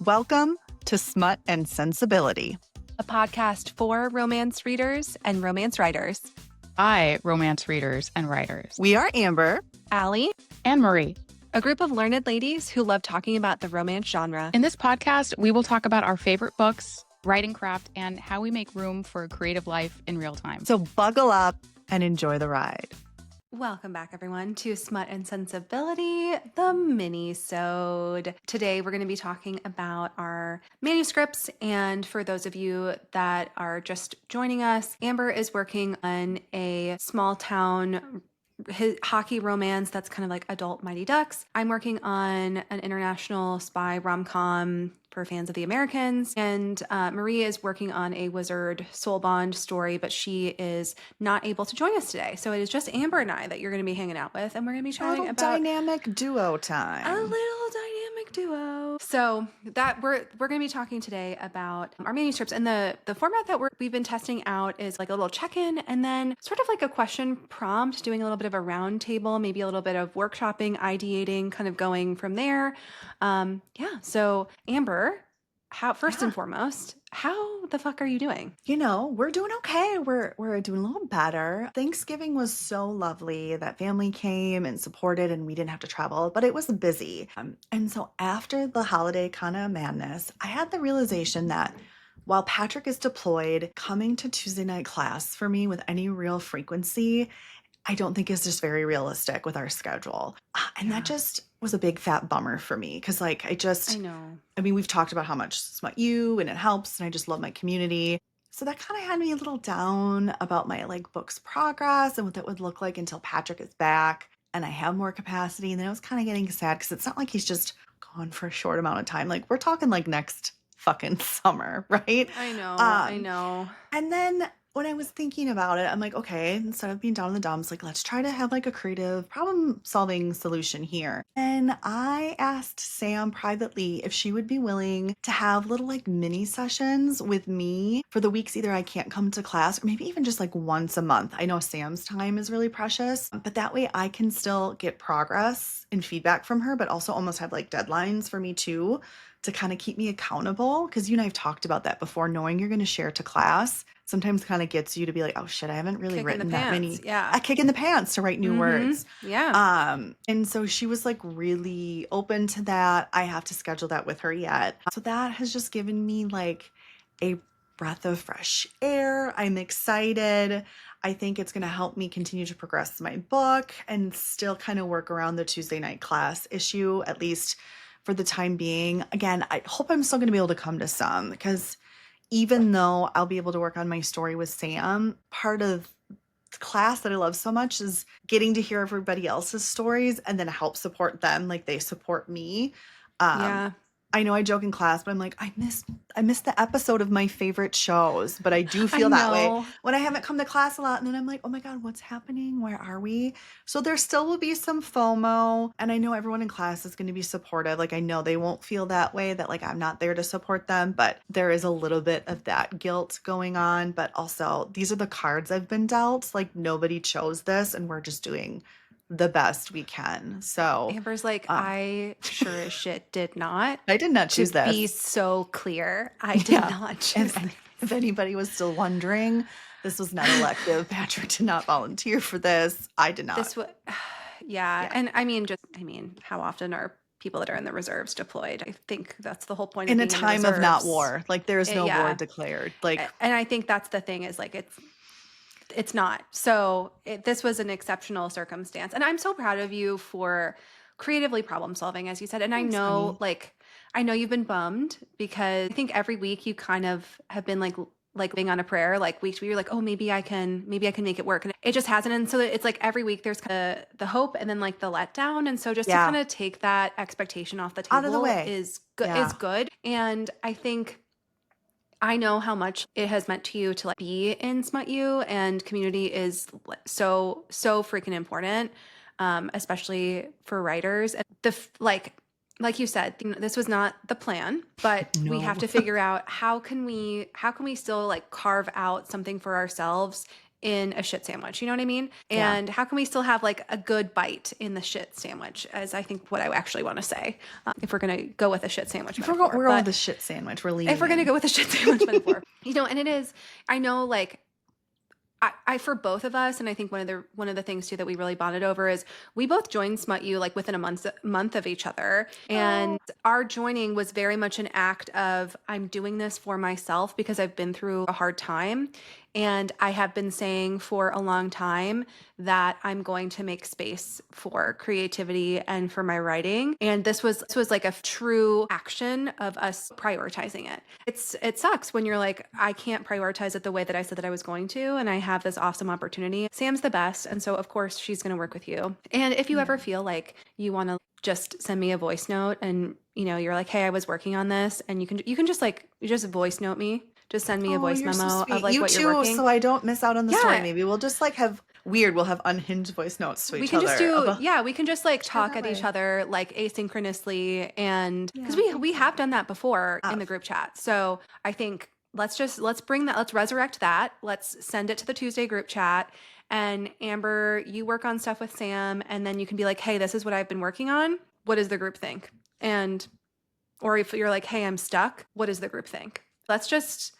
Welcome to Smut and Sensibility, a podcast for romance readers and romance writers. By romance readers and writers. We are Amber, Allie, and Marie, a group of learned ladies who love talking about the romance genre. In this podcast, we will talk about our favorite books, writing craft, and how we make room for a creative life in real time. So buckle up and enjoy the ride. Welcome back, everyone, to Smut and Sensibility, the Minisode. Today, we're going to be talking about our manuscripts, and for those of you that are just joining us, Amber is working on a small town hockey romance that's kind of like adult Mighty Ducks. I'm working on an international spy rom-com for fans of the Americans, and Marie is working on a wizard soul bond story, but she is not able to join us today. So it is just Amber and I that you're going to be hanging out with, and we're going to be chatting about dynamic duo time. A little dynamic duo. So that we're going to be talking today about our manuscripts, and the format that we've been testing out is like a little check-in, and then sort of like a question prompt, doing a little bit of a round table, maybe a little bit of workshopping, ideating, kind of going from there. So Amber, first and foremost, how the fuck are you doing? You know, we're doing okay. We're doing a little better. Thanksgiving was so lovely that family came and supported and we didn't have to travel, but it was busy. And so after the holiday kind of madness, I had the realization that while Patrick is deployed, coming to Tuesday night class for me with any real frequency, I don't think is just very realistic with our schedule. And that just was a big fat bummer for me because I know. I mean, we've talked about how much Smut U and it helps, and I just love my community. So that kind of had me a little down about my book's progress and what that would look like until Patrick is back and I have more capacity. And then I was kind of getting sad because it's not like he's just gone for a short amount of time. We're talking next fucking summer, right? I know. And then when I was thinking about it, I'm like, okay, instead of being down in the dumps, let's try to have a creative problem-solving solution here. And I asked Sam privately if she would be willing to have little mini sessions with me for the weeks either I can't come to class or maybe even just once a month. I know Sam's time is really precious, but that way I can still get progress and feedback from her, but also almost have deadlines for me too, to kind of keep me accountable. Because you and I have talked about that before. Knowing you're going to share to class sometimes kind of gets you to be like, oh shit, I haven't really written that many. Yeah. A kick in the pants to write new words. Yeah. And so she was really open to that. I have to schedule that with her yet. So that has just given me a breath of fresh air. I'm excited. I think it's going to help me continue to progress my book and still kind of work around the Tuesday night class issue, at least for the time being. Again, I hope I'm still going to be able to come to some, because even though I'll be able to work on my story with Sam, part of the class that I love so much is getting to hear everybody else's stories and then help support them like they support me. I know I joke in class, but I'm I miss the episode of my favorite shows, but I do feel that way when I haven't come to class a lot. And then I'm oh my God, what's happening? Where are we? So there still will be some FOMO, and I know everyone in class is going to be supportive. I know they won't feel that way, that I'm not there to support them, but there is a little bit of that guilt going on. But also, these are the cards I've been dealt. Nobody chose this, and we're just doing the best we can. So Amber's I sure as shit did not. I did not choose this. To be so clear, I did not choose this. If anybody was still wondering, this was not elective. Patrick did not volunteer for this. I did not. Yeah. And I mean, how often are people that are in the reserves deployed? I think that's the whole point. In a time of not war, there is no war declared. And I think that's the thing is it's not. So this was an exceptional circumstance. And I'm so proud of you for creatively problem solving, as you said. And Thanks, I know, honey. I know you've been bummed because I think every week you kind of have been being on a prayer, weeks where you're oh, maybe I can make it work. And it just hasn't. And so it's every week there's kind of the hope and then the letdown. And so just to kind of take that expectation off the table out of the way is good. And I think I know how much it has meant to you to be in Smut U, and community is so freaking important, especially for writers. And like you said, this was not the plan, but we have to figure out how can we still carve out something for ourselves in a shit sandwich? You know what I mean? Yeah. And how can we still have like a good bite in the shit sandwich, as I think what I actually want to say, if we're going to go with a shit sandwich metaphor. We're going with the shit sandwich. We're leaving. If we're going to go with a shit sandwich metaphor, and it is, I know, like, I for both of us, and I think one of the things too that we really bonded over is we both joined Smut U like within a month of each other, and our joining was very much an act of, I'm doing this for myself because I've been through a hard time, and I have been saying for a long time that I'm going to make space for creativity and for my writing, and this was like a true action of us prioritizing it. It sucks when you're like, I can't prioritize it the way that I said that I was going to, and I have this awesome opportunity. Sam's the best, and so of course she's going to work with you. And if you ever feel like you want to just send me a voice note, and you're like, hey, I was working on this, and you can just like voice note me. Just send me a voice memo of like what you're working. So I don't miss out on the story. Maybe we'll just like we'll have unhinged voice notes to each other. We can just like talk at each other like asynchronously, and because we have done that before in the group chat. So I think let's resurrect that. Let's send it to the Tuesday group chat. And Amber, you work on stuff with Sam, and then you can be like, hey, this is what I've been working on. What does the group think? Or if you're like, hey, I'm stuck, what does the group think? Let's just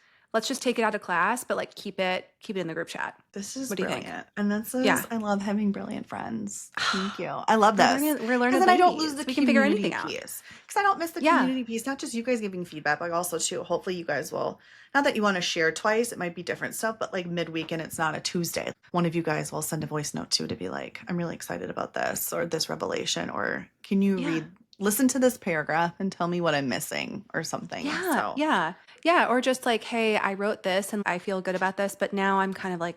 take it out of class, but like keep it in the group chat. This is brilliant. And that's I love having brilliant friends. Thank you. I love this. We're learning. Then I don't lose the we can figure anything piece. out. Because I don't miss the community piece. Not just you guys giving feedback, but also too, hopefully you guys will, not that you want to share twice, it might be different stuff, but like midweek and it's not a Tuesday. One of you guys will send a voice note too to be like, I'm really excited about this or this revelation, or can you listen to this paragraph and tell me what I'm missing or something. Yeah. Or just like, hey, I wrote this and I feel good about this, but now I'm kind of like,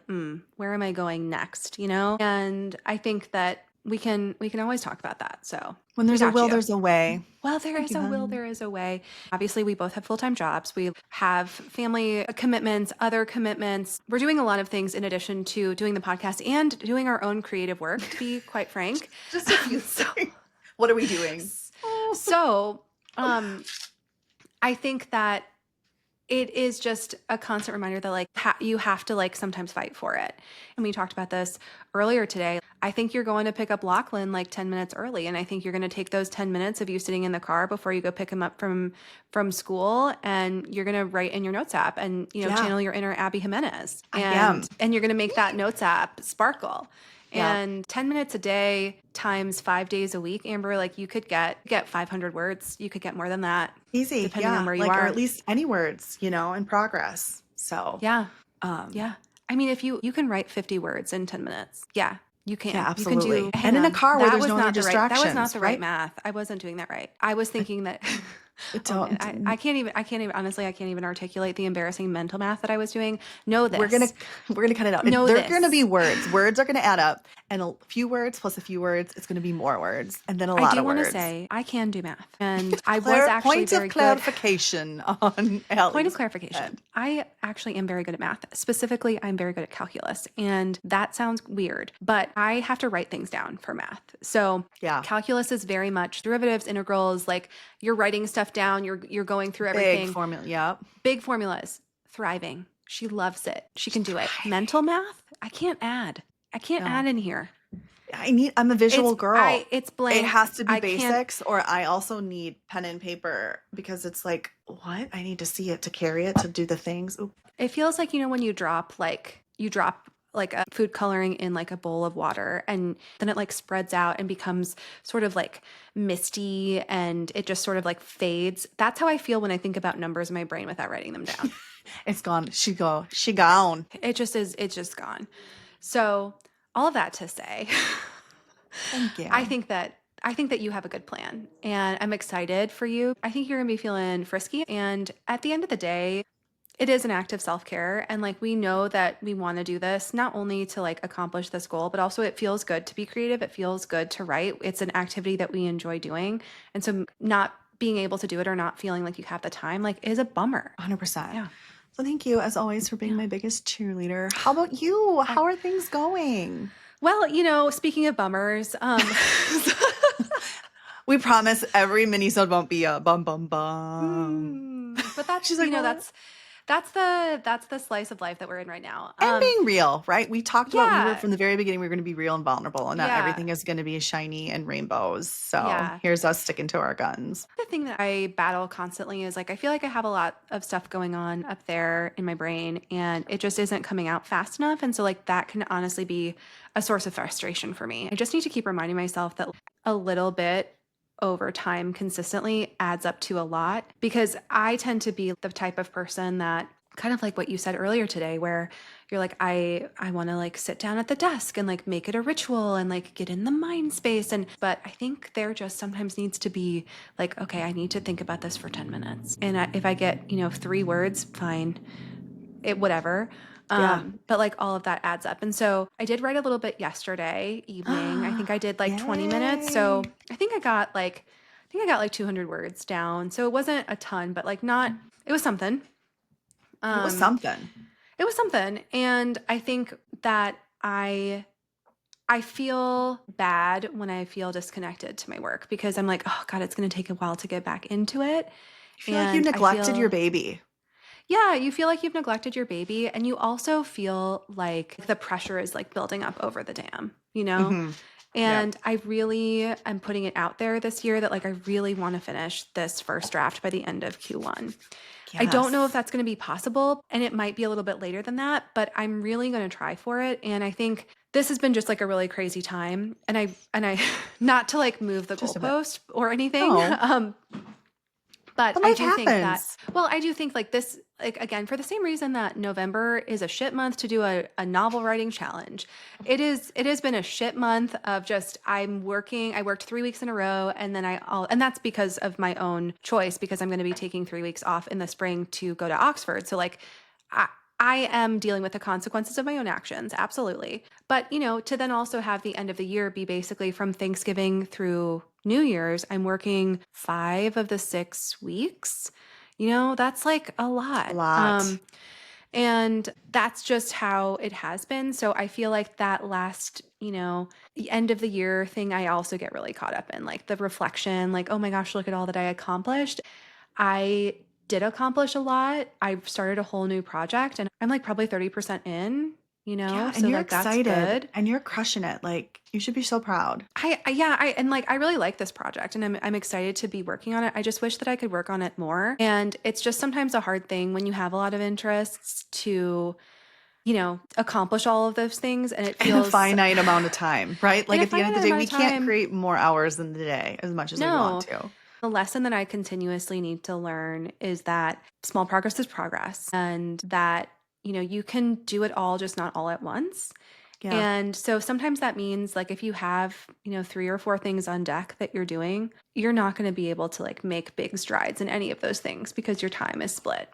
where am I going next? And I think that we can always talk about that. So when there's a will, there's a way. Well, there is a way. Obviously, we both have full-time jobs. We have family commitments, other commitments. We're doing a lot of things in addition to doing the podcast and doing our own creative work, to be quite frank. Just a few things. What are we doing? So, I think that it is just a constant reminder that like you have to like sometimes fight for it. And we talked about this earlier today. I think you're going to pick up Lachlan like 10 minutes early. And I think you're going to take those 10 minutes of you sitting in the car before you go pick him up from school. And you're going to write in your notes app and, channel your inner Abby Jimenez. And you're going to make that notes app sparkle. And 10 minutes a day times 5 days a week, Amber, like you could get 500 words. You could get more than that. Easy. Depending on where you are. Or at least any words, in progress. So. Yeah. I mean, if you can write 50 words in 10 minutes. Yeah, you can. Yeah, absolutely. You can and in a car where there's no other distractions. That was not the right math. I wasn't doing that right. I was thinking that I can't even honestly, I can't even articulate the embarrassing mental math that I was doing. Know this. We're gonna cut it out. They're gonna be words. Words are gonna add up. And a few words plus a few words, it's gonna be more words. And then a lot of words. I do want to say I can do math. And I was actually very good. Point of clarification on Allie's Point of clarification. I actually am very good at math. Specifically, I'm very good at calculus. And that sounds weird, but I have to write things down for math. So calculus is very much derivatives, integrals, like you're writing stuff down, you're going through everything. Big formula, Big formulas. Thriving. She loves it. She can do it. Mental math, I can't add in here. I'm a visual girl. It's blank. It has to be basics, or I also need pen and paper because it's like, what? I need to see it to carry it, to do the things. Oop. It feels like, when you drop a food coloring in like a bowl of water, and then it like spreads out and becomes sort of like misty, and it just sort of like fades. That's how I feel when I think about numbers in my brain without writing them down. It's gone. She gone. It's just gone. So all of that to say, thank you. I think that you have a good plan, and I'm excited for you. I think you're gonna be feeling frisky, and at the end of the day, it is an act of self-care. And like, we know that we want to do this not only to like accomplish this goal, but also it feels good to be creative. It feels good to write. It's an activity that we enjoy doing. And so not being able to do it or not feeling like you have the time, like, is a bummer. 100%. Yeah. So thank you as always for being my biggest cheerleader. How about you? How are things going? Well, speaking of bummers, we promise every minisode won't be a bum bum bum. But that's, That's the slice of life that we're in right now. And being real, right? We talked about Yeah. from the very beginning, we were going to be real and vulnerable, and not Yeah. everything is going to be shiny and rainbows. So Yeah. here's us sticking to our guns. The thing that I battle constantly is like I feel like I have a lot of stuff going on up there in my brain and it just isn't coming out fast enough. And so like that can honestly be a source of frustration for me. I just need to keep reminding myself that a little bit over time consistently adds up to a lot because I tend to be the type of person that kind of like what you said earlier today where you're like I want to like sit down at the desk and like make it a ritual and like get in the mind space and but I think there just sometimes needs to be like okay I need to think about this for 10 minutes and if I get 3 words fine it whatever Yeah. but like all of that adds up and so I did write a little bit yesterday evening. I think I did like 20 minutes so Yay. I think I got like 200 words down so it wasn't a ton but like not it was something. It was something. It was something. And I think that I feel bad when I feel disconnected to my work because I'm like, oh God, it's going to take a while to get back into it. You feel like you neglected your baby. Yeah, you feel like you've neglected your baby. And you also feel like the pressure is like building up over the dam, you know? Mhm. And I really am putting it out there this year that like I really want to finish this first draft by the end of Q1. I don't know if Yes. that's going to be possible and it might be a little bit later than that, but I'm really going to try for it and I think this has been just like a really crazy time and I not to like move the Just a bit. goalpost or anything. No. But But I life do think that happens. I do think like this like again for the same reason that November is a shit month to do a novel writing challenge. It has been a shit month of just I worked 3 weeks in a row and then and that's because of my own choice because I'm going to be taking 3 weeks off in the spring to go to Oxford. So like I am dealing with the consequences of my own actions, absolutely. But, to then also have the end of the year be basically from Thanksgiving through New Year's, I'm working 5 of the 6 weeks. That's like a lot. A lot. And that's just how it has been. So I feel like that last, the end of the year thing, I also get really caught up in like the reflection, like, oh my gosh, look at all that I accomplished. I did accomplish a lot. I started a whole new project and I'm like probably 30% in, Yeah, and so you're like that's excited good. and you're crushing it. Like you should be so proud. I really like this project and I'm excited to be working on it. I just wish that I could work on it more. And it's just sometimes a hard thing when you have a lot of interests to, accomplish all of those things and it In a feels finite amount of time, right? in Like a at the end of the finite day, amount we of can't time. create more hours in the day as much as we want No. to. The lesson that I continuously need to learn is that small progress is progress and that, you can do it all, just not all at once. Yeah. And so sometimes that means like if you have, 3 or 4 things on deck that you're doing, you're not going to be able to like make big strides in any of those things because your time is split.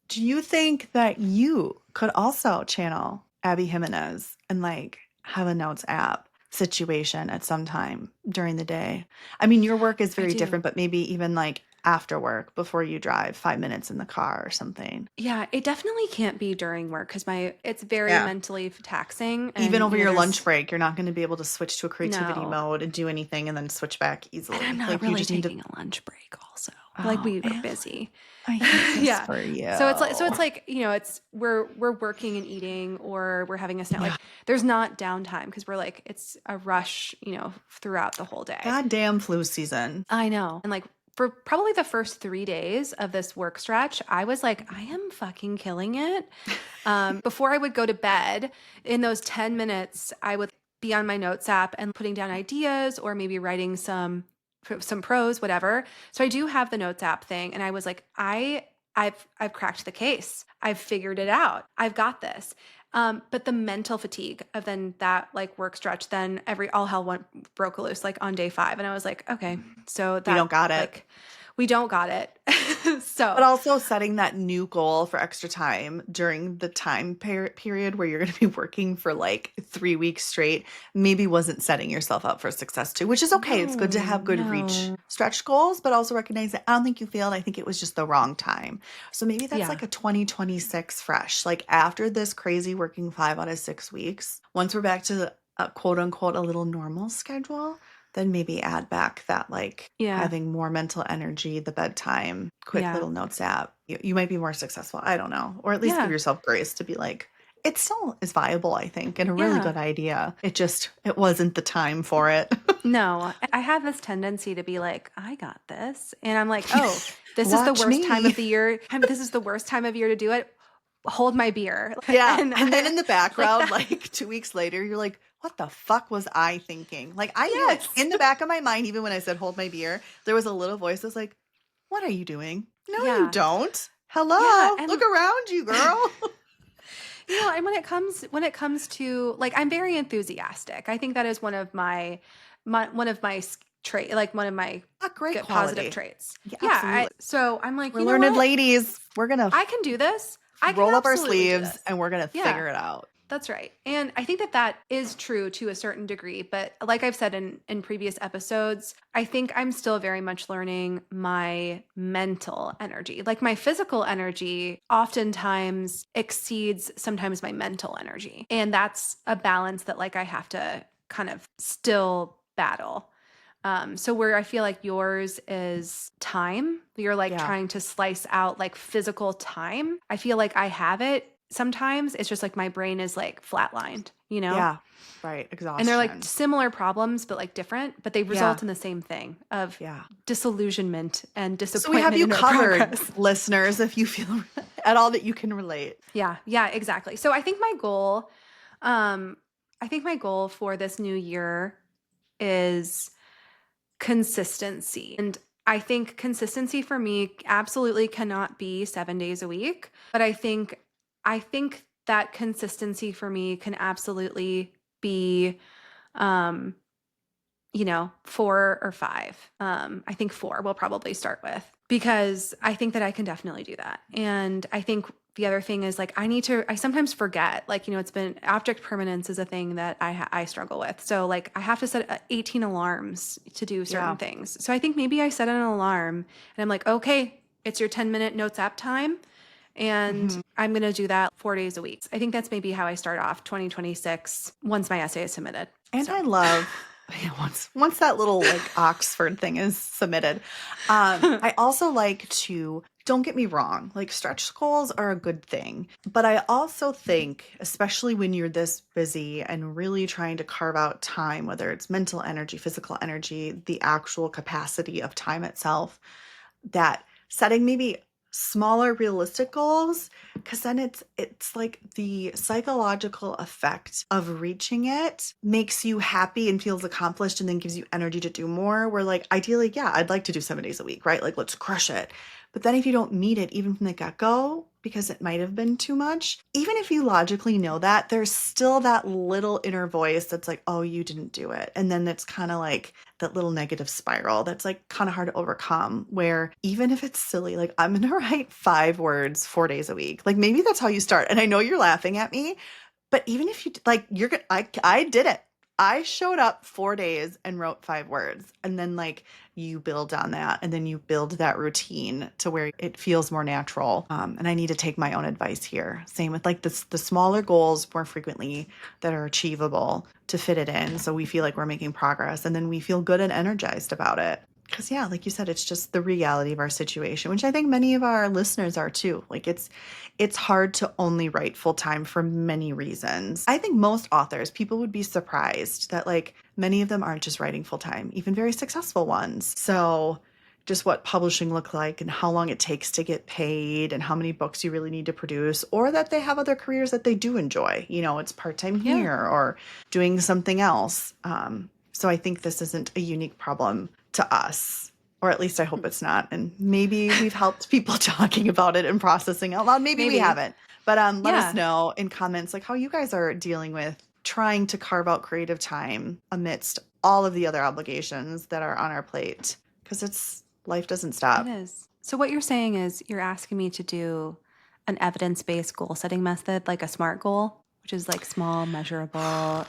Do you think that you could also channel Abby Jimenez and like have a notes app situation at some time during the day? I mean, your work is I very do. different, but maybe even like after work before you drive 5 minutes in the car or something. Yeah, it definitely can't be during work because it's very Yeah. mentally taxing. Even And over your lunch there's break, you're not going to be able to switch to a creativity no. mode and do anything and then switch back And easily. I'm not Like you really just need to. taking a lunch break also. Like Oh we are man, busy. I hate this Yeah. for you. So it's like, it's we're working and eating or we're having a snack. Yeah. Like there's not downtime because we're like it's a rush, throughout the whole day. Goddamn flu season. I know. And like for probably the first 3 days of this work stretch, I was like, I am fucking killing it. Before I would go to bed, in those 10 minutes, I would be on my notes app and putting down ideas or maybe writing some prose, whatever. So I do have the notes app thing. And I was like, I've cracked the case. I've figured it out. I've got this. But the mental fatigue of then that like work stretch, then all hell broke loose like on day 5. And I was like, okay, so that We don't got it. like, we don't got it. So, But also setting that new goal for extra time during the time period where you're going to be working for like 3 weeks straight maybe wasn't setting yourself up for success too, which is okay. It's good to have good reach stretch goals, but also recognize that I don't think you failed. I think it was just the wrong time. So maybe that's Yeah. like a 2026 fresh. Like after this crazy working 5 out of 6 weeks, once we're back to quote unquote a little normal schedule, then maybe add back that like Yeah. having more mental energy, the bedtime, quick Yeah. little notes app. You might be more successful. I don't know. Or at least give Yeah. yourself grace to be like, it still is viable, I think, and a really Yeah. good idea. It wasn't the time for it. No, I have this tendency to be like, I got this. And I'm like, oh, this is the Watch worst time of me. the year. This is the worst time of year to do it. Hold my beer. Yeah. And And then in the like background, that. like 2 weeks later, you're like, what the fuck was I thinking? Like, I knew it Yes. in the back of my mind, even when I said, hold my beer, there was a little voice that's like, what are you doing? No, you Yeah. don't. Yeah. Hello. Look And around you, girl. and when it comes to like, I'm very enthusiastic. I think that is one of my trait, like one of my A great good positive quality. traits. Yeah, Yeah. absolutely. So I'm like, We're you know learned what? ladies. We're going to I can do this. I can roll up our absolutely do sleeves this. and we're going to Yeah. figure it out. That's right. And I think that that is true to a certain degree. But like I've said in previous episodes, I think I'm still very much learning my mental energy. Like my physical energy oftentimes exceeds sometimes my mental energy. And that's a balance that like I have to kind of still battle. So where I feel like yours is time, you're like Yeah. trying to slice out like physical time. I feel like I have it sometimes. It's just like my brain is like flatlined, you know? Yeah. Right. And they're like Exhaustion. similar problems, but like different, but they Yeah. result in the same thing of Yeah. disillusionment and So we have disappointment you in our covered, progress. listeners, if you feel at all that you can relate. Yeah, yeah, exactly. So um, I think my goal for this new year is consistency. And I think consistency for me absolutely cannot be 7 days a week, but I think that consistency for me can absolutely be 4 or 5. I think 4 we'll probably start with because I think that I can definitely do that. And I think the other thing is like I sometimes forget, like, it's been object permanence is a thing that I struggle with. So like I have to set 18 alarms to do certain Yeah. things. So I think maybe I set an alarm and I'm like, okay, it's your 10-minute notes app time. And Mhm. I'm going to do that 4 days a week. I think that's maybe how I start off 2026 once my essay is submitted. And So I love once that little like Oxford thing is submitted. I also like to, don't get me wrong, like stretch goals are a good thing. But I also think, especially when you're this busy and really trying to carve out time, whether it's mental energy, physical energy, the actual capacity of time itself, that setting maybe smaller realistic goals, because then it's like the psychological effect of reaching it makes you happy and feels accomplished and then gives you energy to do more, where like ideally, yeah, I'd like to do 7 days a week, right? Like let's crush it. But then if you don't meet it even from the get-go because it might have been too much, even if you logically know that, there's still that little inner voice that's like, oh, you didn't do it. And then it's kind of like that little negative spiral that's like kind of hard to overcome, where even if it's silly, like I'm going to write 5 words 4 days a week. Like maybe that's how you start. And I know you're laughing at me, but even if you like, you're gonna, I did it. I showed up 4 days and wrote 5 words. And then like you build on that and then you build that routine to where it feels more natural. And I need to take my own advice here. Same with like the smaller goals more frequently that are achievable to fit it in. So we feel like we're making progress and then we feel good and energized about it. Because yeah, like you said, it's just the reality of our situation, which I think many of our listeners are too. Like it's hard to only write full time for many reasons. I think most authors, people would be surprised that like many of them aren't just writing full time, even very successful ones. So just what publishing look like and how long it takes to get paid and how many books you really need to produce, or that they have other careers that they do enjoy. It's part-time yeah. here or doing something else. So I think this isn't a unique problem to us, or at least I hope it's not. And maybe we've helped people talking about it and processing out loud. Maybe we Maybe. haven't. But let us Yeah. know in comments like how you guys are dealing with trying to carve out creative time amidst all of the other obligations that are on our plate. Because life doesn't It stop. is. So what you're saying is you're asking me to do an evidence-based goal setting method, like a SMART goal, which is like small, measurable, I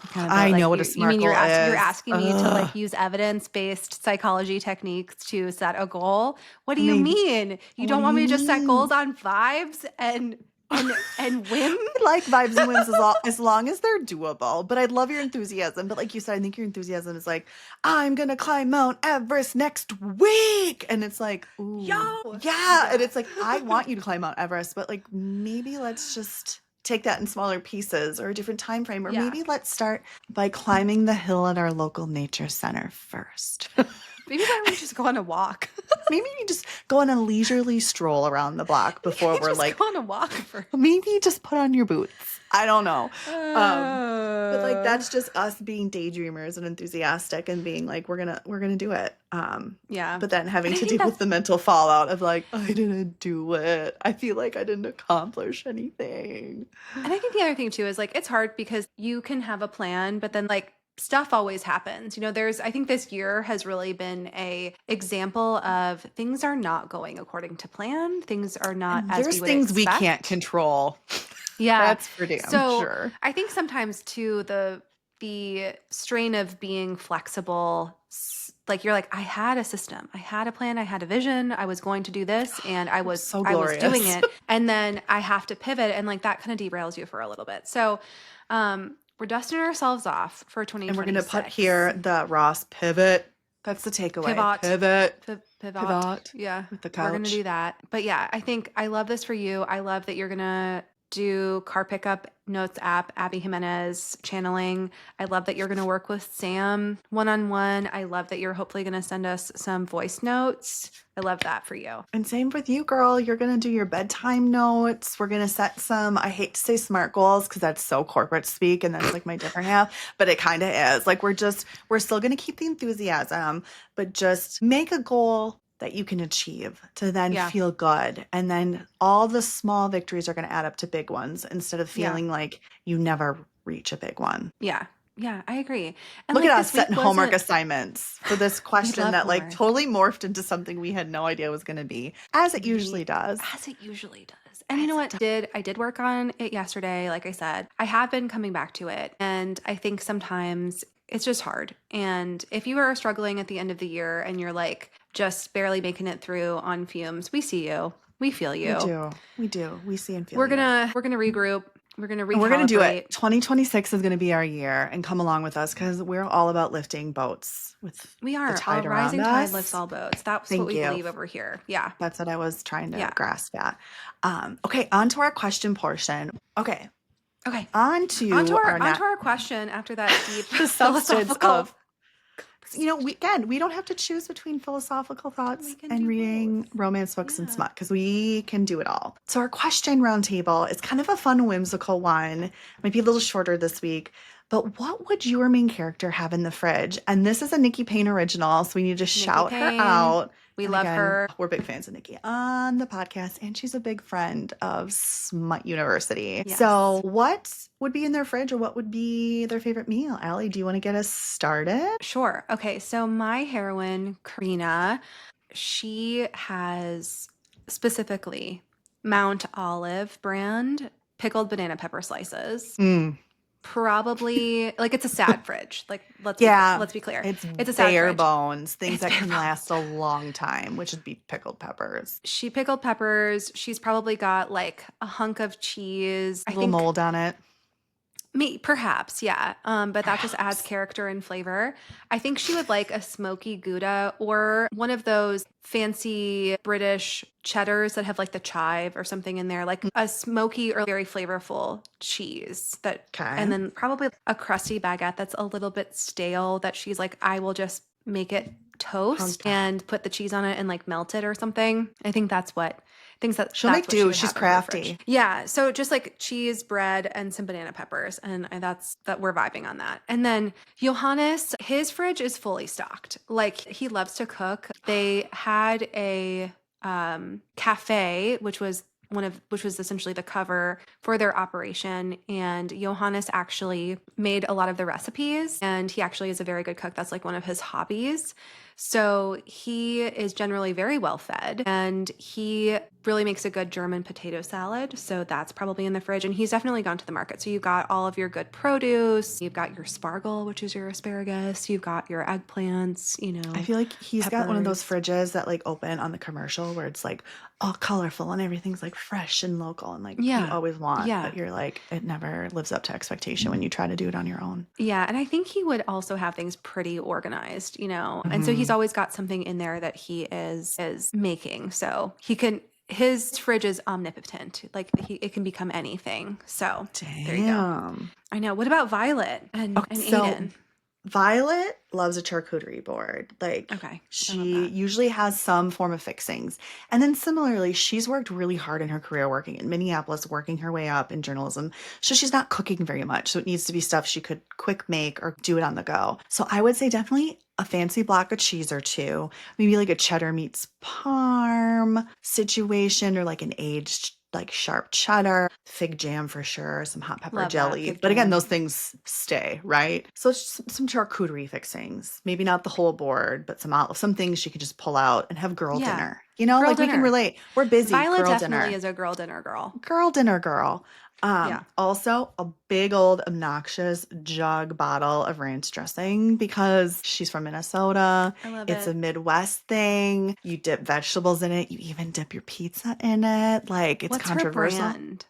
like know what a you SMART mean goal you're is. asking me to like use evidence-based psychology techniques to set a goal? What do And you they, mean? You what don't do want you me to just set mean? goals on vibes and and whim. I like vibes and whims as long as they're doable. But I love your enthusiasm. But like you said, I think your enthusiasm is like, I'm gonna climb Mount Everest next week. And it's like, ooh, Yo! yeah. And it's like, I want you to climb Mount Everest, but like maybe let's just take that in smaller pieces or a different time frame. Or Yeah. maybe let's start by climbing the hill at our local nature center first. Maybe why don't we just go on a walk? Maybe we just go on a leisurely stroll around the block before we're just like, go on a walk for. maybe just put on your boots. I don't know. But like that's just us being daydreamers and enthusiastic and being like, we're gonna do it. Yeah. But then having And I to think deal with the mental fallout of like, I didn't do it. I feel like I didn't accomplish anything. And I think the other thing too is like it's hard because you can have a plan, but then like stuff always happens. I think this year has really been a example of things are not going according to plan. Things are not as There's we would things we expect. can't control. Yeah. That's for damn sure. I think sometimes too the strain of being flexible, like you're like, I had a system, I had a plan, I had a vision, I was going to do this, and I was So I was doing glorious. it, and then I have to pivot, and like that kind of derails you for a little bit. So, we're dusting ourselves off for 2026. And we're gonna put here the Ross pivot. That's the takeaway. Pivot. Yeah, with the we're gonna couch. do that. But yeah, I think I love this for you. I love that you're gonna do car pickup notes app, Abby Jimenez channeling. I love that you're going to work with Sam one-on-one. I love that you're hopefully going to send us some voice notes. I love that for you. And same with you, girl. You're going to do your bedtime notes. We're going to set some, I hate to say SMART goals because that's so corporate speak and that's like my different half, but it kind of is. Like we're still going to keep the enthusiasm, but just make a goal that you can achieve to then feel good. And then all the small victories are going to add up to big ones instead of feeling like you never reach a big one. Yeah. Yeah, I agree. And look at us setting homework assignments for this question that like totally morphed into something we had no idea was going to be, as it usually does. As it usually does. And you know what? I did work on it yesterday. Like I said, I have been coming back to it. And I think sometimes it's just hard. And if you are struggling at the end of the year and you're like just barely making it through on fumes, we see you. We feel you. We do. We see and feel We're gonna regroup. We're going to recalibrate. We're going to do it. 2026 is going to be our year, and come along with us because we're all about lifting boats with we are. The tide Our rising around tide us. lifts all boats. That's what we believe over here. Yeah. That's what I was trying to grasp at. Okay, on to our question portion. Okay. On to our question after that deep philosophical of, we don't have to choose between philosophical thoughts and reading romance books and smut because we can do it all. So our question roundtable is kind of a fun, whimsical one. Might be a little shorter this week, but what would your main character have in the fridge? And this is a Nikki Payne original, so we need to shout her out. We love her. We're big fans of Nikki on the podcast, and she's a big friend of Smut University. Yes. So what would be in their fridge or what would be their favorite meal? Allie, do you want to get us started? Sure. Okay, so my heroine, Karina, she has specifically Mount Olive brand pickled banana pepper slices. Probably like it's a sad fridge. Like let's be clear. It's a sad bare fridge. bones, things that can last a long time, which would be pickled peppers. She pickled peppers. She's probably got like a hunk of cheese. A little mold on it. Perhaps, yeah. But that just adds character and flavor. I think she would like a smoky Gouda or one of those fancy British cheddars that have like the chive or something in there, like a smoky or very flavorful cheese and then probably a crusty baguette that's a little bit stale that she's like, I will just make it toast and put the cheese on it and like melt it or something. I think that's what she'll make do. She's crafty. Yeah. So just like cheese, bread, and some banana peppers. And that we're vibing on that. And then Johannes, his fridge is fully stocked. Like he loves to cook. They had a cafe, which was essentially the cover for their operation. And Johannes actually made a lot of the recipes, and he actually is a very good cook. That's like one of his hobbies. So he is generally very well fed, and he really makes a good German potato salad. So that's probably in the fridge. And he's definitely gone to the market. So you've got all of your good produce, you've got your spargel, which is your asparagus, you've got your eggplants, I feel like he's got one of those peppers. fridges that like open on the commercial where it's like all colorful and everything's like fresh and local and like you Yeah. always want, Yeah. but you're like, it never lives up to expectation when you try to do it on your own. Yeah, and I think he would also have things pretty organized, you know. And so he's Mhm. always got something in there that he is making. So he can his fridge is omnipotent. Like it can become anything. So there you go. Damn. I know. What about Violet Okay, and so Aiden? Violet loves a charcuterie board. Like Okay. I love she that. usually has some form of fixings. And then similarly, she's worked really hard in her career working in Minneapolis, working her way up in journalism. So she's not cooking very much. So it needs to be stuff she could quick make or do it on the go. So I would say definitely a fancy block of cheese or two, maybe like a cheddar meets parm situation or like an aged like sharp cheddar, fig jam for sure, some hot pepper Love that. jelly. Fig But again, jam. those things stay, right? So it's just some charcuterie fixings. Maybe not the whole board, but some things she could just pull out and have girl Yeah. dinner. You know, Girl like we can dinner. relate. We're busy, Violet girl definitely dinner. is a girl dinner girl. Girl dinner girl. Yeah. Also a big old obnoxious jug bottle of ranch dressing because she's from Minnesota. I love It's a it. Midwest thing. You dip vegetables in it. You even dip your pizza in it. Like it's What's her controversial. brand?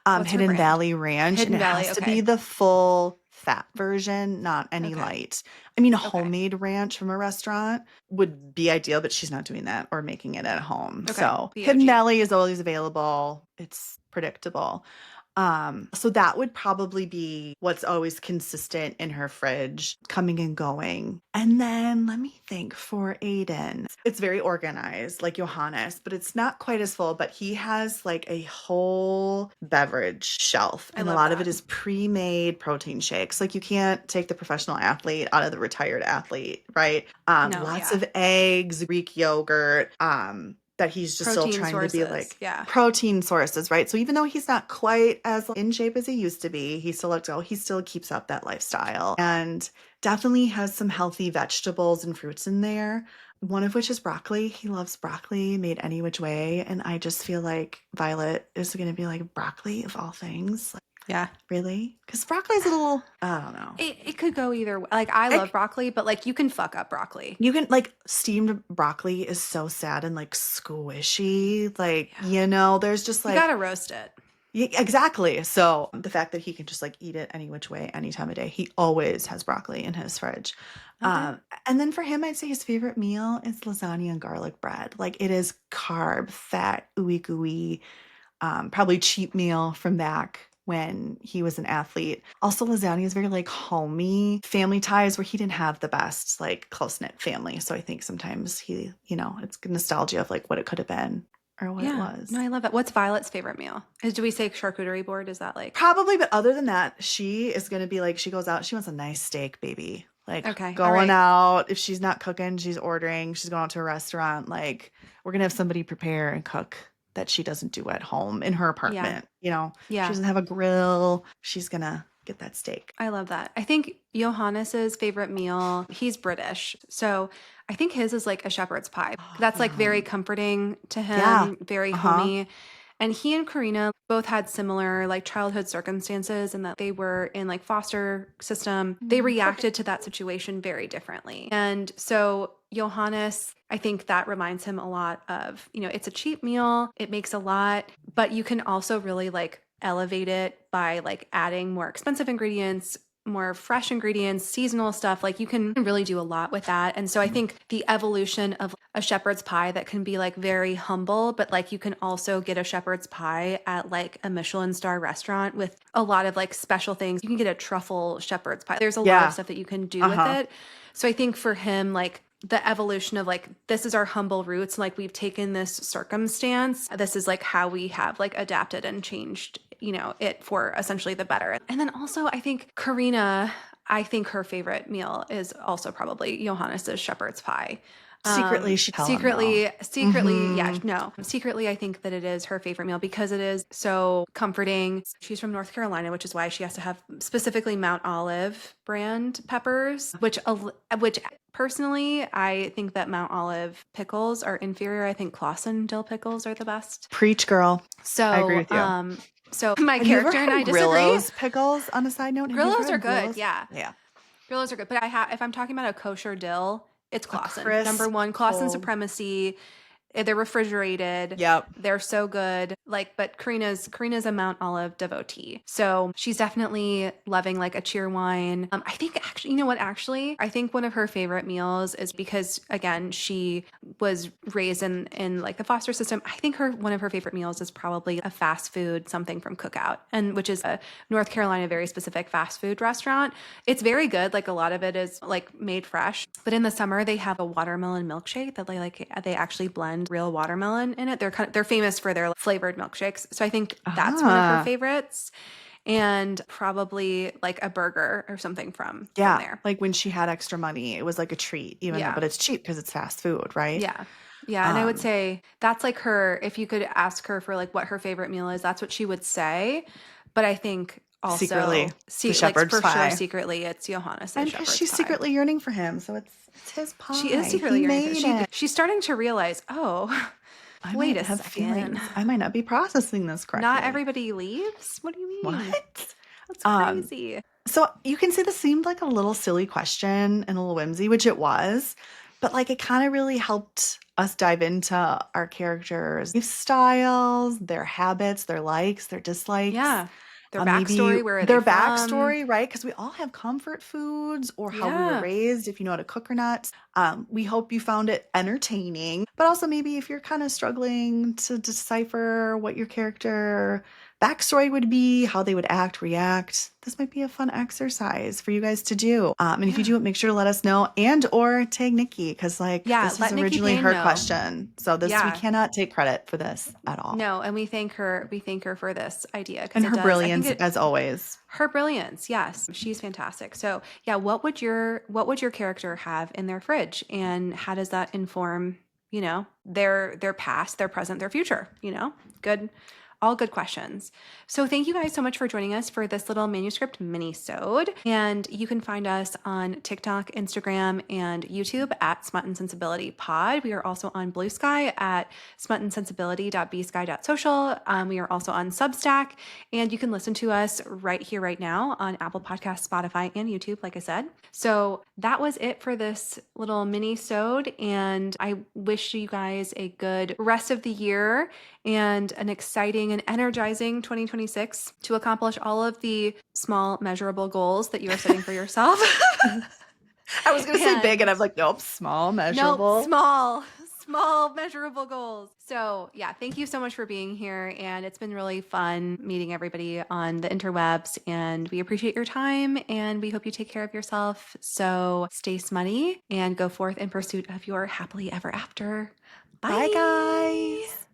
What's her Hidden brand? Valley Ranch, and Hidden it Valley. has to be Okay. the full fat version, not any Okay. light. I mean, Okay. homemade ranch from a restaurant would be ideal, but she's not doing that or making it at home. Okay. So Hidden BOG. Valley is always available. It's predictable. So that would probably be what's always consistent in her fridge, coming and going. And then let me think for Aiden. It's very organized, like Johannes, but it's not quite as full. But he has like a whole beverage shelf, I and a love lot of it that. is pre-made protein shakes. Like you can't take the professional athlete out of the retired athlete, right? No, Lots yeah. of eggs, Greek yogurt, that he's just still Protein trying to be sources. like Yeah. protein sources, right? So even though he's not quite as in shape as he used to be, he still looks oh, he still keeps up that lifestyle and definitely has some healthy vegetables and fruits in there. One of which is broccoli. He loves broccoli made any which way. And I just feel like Violet is going to be like broccoli of all things. Like, Yeah. really? Because broccoli's a little, I don't know. It could go either way. Like I love broccoli, but like you can fuck up broccoli. You can like steamed broccoli is so sad and like squishy. Like, Yeah. you know, there's just You like gotta roast it. yeah, exactly. So the fact that he can just like eat it any which way, any time of day, he always has broccoli in his fridge. Okay. And then for him, I'd say his favorite meal is lasagna and garlic bread. Like it is carb, fat, ooey gooey, probably cheap meal from back when he was an athlete. Also, lasagna is very like homey family ties where he didn't have the best like close knit family. So I think sometimes he, you know, it's nostalgia of like what it could have been or what it Yeah. was. No, I love that. What's Violet's favorite meal? Do we say charcuterie board? Is that like Probably, but other than that, she is going to be like, she goes out, she wants a nice steak, baby. Like okay? All going right. out, if she's not cooking, she's ordering, she's going out to a restaurant. Like, we're going to have somebody prepare and cook that she doesn't do at home in her Yeah. apartment. You know, she Yeah. doesn't have a grill. She's going to get that steak. I love that. I think Johannes's favorite meal, he's British. So I think his is like a shepherd's pie. Oh, That's like very yum. comforting to Yeah. him, very Uh huh. homey. And he and Karina both had similar like childhood circumstances and that they were in like foster system. They reacted to that situation very differently. And so Johannes, I think that reminds him a lot of, you know, it's a cheap meal, it makes a lot, but you can also really like elevate it by like adding more expensive ingredients, more fresh ingredients, seasonal stuff. Like you can really do a lot with that. And so I think the evolution of a shepherd's pie that can be like very humble, but like you can also get a shepherd's pie at like a Michelin star restaurant with a lot of like special things. You can get a truffle shepherd's pie. There's a lot of Yeah. stuff that you can do Uh with huh. it. So I think for him, like the evolution of like, this is our humble roots. And like we've taken this circumstance. This is like how we have like adapted and changed, you know, it for essentially the better. And then also I think Karina, I think her favorite meal is also probably Johannes's shepherd's pie. Secretly, she tell 'em, secretly, though. yeah, no. Secretly, I think that it is her favorite meal because it is so comforting. She's from North Carolina, which is why she has to have specifically Mount Olive brand peppers, which personally, I think that Mount Olive pickles are inferior. I think Clausen dill pickles are the best. Preach, girl. So, I agree with you. So my Have you ever character and I had disagree. Grillo's pickles on a side note? Have you ever Grillos are had good, Grillo's? yeah. Yeah. Grillos are good, but if I'm talking about a kosher dill, it's Clausen. crisp, Number one, Clausen cold. supremacy. They're refrigerated. Yep. They're so good. But Karina's a Mount Olive devotee. So she's definitely loving like a cheer wine. I think actually, you know what, actually, I think one of her favorite meals is because again, she was raised in like the foster system. I think one of her favorite meals is probably a fast food, something from Cookout, and which is a North Carolina very specific fast food restaurant. It's very good. Like a lot of it is like made fresh. But in the summer they have a watermelon milkshake that they actually blend real watermelon in it. They're famous for their flavored milkshakes. So I think that's one of her favorites. And probably like a burger or something from there. Like when she had extra money, it was like a treat, even though, but it's cheap because it's fast food, right? Yeah. Yeah. And I would say that's like if you could ask her for like what her favorite meal is, that's what she would say. But I think also secretly, the shepherd's for pie. Sure, secretly, it's Johannes' and shepherd's she's pie. secretly yearning for him, so it's his pie. She is secretly yearning for him. She's starting to realize, I wait might a have second. feelings. I might not be processing this correctly. Not everybody leaves? What do you mean? What? That's crazy. So you can see this seemed like a little silly question and a little whimsy, which it was, but like it kind of really helped us dive into our characters' lifestyles, their habits, their likes, their dislikes. Yeah. Their backstory, where are they their from? backstory, right? Because we all have comfort foods or how we were raised, if you know how to cook or not. We hope you found it entertaining, but also maybe if you're kind of struggling to decipher what your character backstory would be, how they would act, react, this might be a fun exercise for you guys to do. And if you do it, make sure to let us know and or tag Nikki, because this was originally her question. So we cannot take credit for this at all. No, and we thank her for this idea. And her brilliance, as always. Her brilliance, yes. She's fantastic. So yeah, what would your character have in their fridge? And how does that inform, their past, their present, their future? All good questions. So thank you guys so much for joining us for this little Manuscript Minisode. And you can find us on TikTok, Instagram, and YouTube at Smut and Sensibility Pod. We are also on Blue Sky at smutandsensibility.bsky.social. We are also on Substack, and you can listen to us right here, right now on Apple Podcasts, Spotify, and YouTube, like I said. So that was it for this little mini-sode, and I wish you guys a good rest of the year and an exciting and energizing 2026 to accomplish all of the small, measurable goals that you are setting for yourself. I was going to say big, and I'm like, nope, small, measurable. Nope, small, measurable goals. So yeah, thank you so much for being here. And it's been really fun meeting everybody on the interwebs, and we appreciate your time, and we hope you take care of yourself. So stay smutty and go forth in pursuit of your happily ever after. Bye, guys.